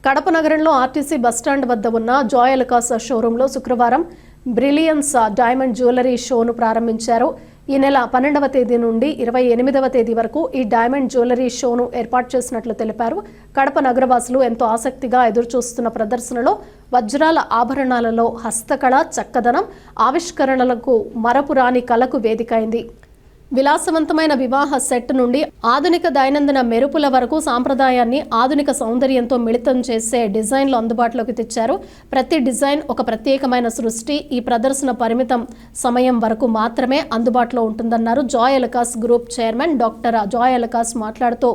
కడప నగరంలో RTC bus stand వద్ద ఉన్న జాయ్ అలుకాస్ షోరూంలో శుక్రవారం బ్రిలియన్స్ డైమండ్ జ్యువెలరీ షోను ప్రారంభించారు. ఈ నెల 12వ తేదీ నుండి 28వ తేదీ వరకు ఈ డైమండ్ జ్యువెలరీ షోను ఏర్పాటు చేసినట్లు తెలిపారు. కడప నగరవాసులు ఎంతో ఆసక్తిగా ఎదురుచూస్తున్న ప్రదర్శనలో వజ్రాల ఆభరణాలలో హస్తకళ, చక్కదనం, ఆవిష్కరణలకు మరపురాని కళకు వేదికైంది. విలాసవంతమైన వివాహ సెట్ నుండి ఆధునిక దైనందిన మెరుపుల వరకు సాంప్రదాయాన్ని ఆధునిక సౌందర్యంతో మిళితం చేసే డిజైన్లు అందుబాటులోకి తెచ్చారు. ప్రతి డిజైన్ ఒక ప్రత్యేకమైన సృష్టి. ఈ ప్రదర్శన పరిమితం సమయం వరకు మాత్రమే అందుబాటులో ఉంటుందన్నారు Joy Alukkas group chairman doctor Joy Alukkas మాట్లాడుతూ,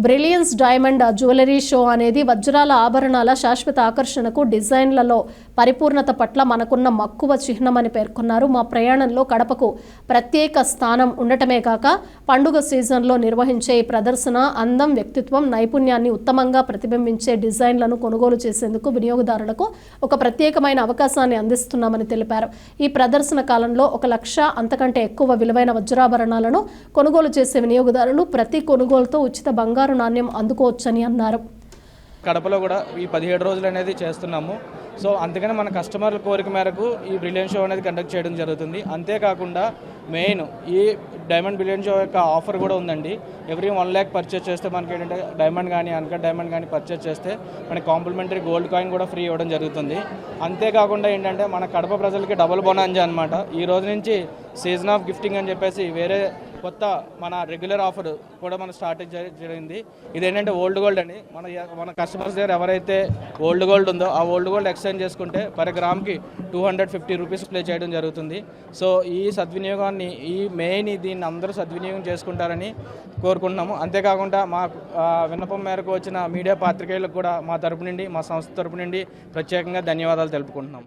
బ్రిలియన్స్ డైమండ్ జ్యువెలరీ షో అనేది వజ్రాల ఆభరణాల శాశ్వత ఆకర్షణకు, డిజైన్లలో పరిపూర్ణత పట్ల మనకున్న మక్కువ చిహ్నమని పేర్కొన్నారు. మా ప్రయాణంలో కడపకు ప్రత్యేక స్థానం ఉండటమే కాక పండుగ సీజన్లో నిర్వహించే ఈ ప్రదర్శన అందం, వ్యక్తిత్వం, నైపుణ్యాన్ని ఉత్తమంగా ప్రతిబింబించే డిజైన్లను కొనుగోలు చేసేందుకు వినియోగదారులకు ఒక ప్రత్యేకమైన అవకాశాన్ని అందిస్తున్నామని తెలిపారు. ఈ ప్రదర్శన కాలంలో 1 లక్ష అంతకంటే ఎక్కువ విలువైన వజ్రాభరణాలను కొనుగోలు చేసే వినియోగదారులు ప్రతి కొనుగోలుతో ఉచిత బంగారు నాణ్యం అందుకోవచ్చని అన్నారు. కడపలో కూడా ఈ 17 రోజులు అనేది చేస్తున్నాము. సో అందుకని మన కస్టమర్ల కోరిక మేరకు ఈ బ్రిలియన్ షో అనేది కండక్ట్ చేయడం జరుగుతుంది. అంతేకాకుండా మెయిన్ ఈ డైమండ్ బ్రిలియన్ షో యొక్క ఆఫర్ కూడా ఉందండి. ఎవ్రీ 1 lakh పర్చేస్ చేస్తే మనకి ఏంటంటే డైమండ్ కానీ అన్కట్ డైమండ్ కానీ పర్చేస్ చేస్తే మనకి కాంప్లిమెంటరీ గోల్డ్ కాయిన్ కూడా ఫ్రీ ఇవ్వడం జరుగుతుంది. అంతేకాకుండా ఏంటంటే మన కడప ప్రజలకి డబుల్ బోనాంజా అనమాట. ఈ రోజు నుంచి సీజన్ ఆఫ్ గిఫ్టింగ్ అని చెప్పేసి వేరే కొత్త మన రెగ్యులర్ ఆఫర్ కూడా మనం స్టార్ట్ జరిగింది. ఇదేంటంటే ఓల్డ్ గోల్డ్ అని మన కస్టమర్స్ దగ్గర ఎవరైతే ఓల్డ్ గోల్డ్ ఉందో ఆ ఓల్డ్ గోల్డ్ ఎక్స్చేంజ్ చేసుకుంటే పర్ గ్రామ్కి 250 రూపీస్ ప్లే చేయడం జరుగుతుంది. సో ఈ సద్వినియోగాన్ని దీన్ని అందరూ సద్వినియోగం చేసుకుంటారని కోరుకుంటున్నాము. అంతేకాకుండా మా విన్నపం మేరకు వచ్చిన మీడియా పాత్రికేయులకు కూడా మా తరపు నుండి, మా సంస్థ తరపు నుండి ప్రత్యేకంగా ధన్యవాదాలు తెలుపుకుంటున్నాం.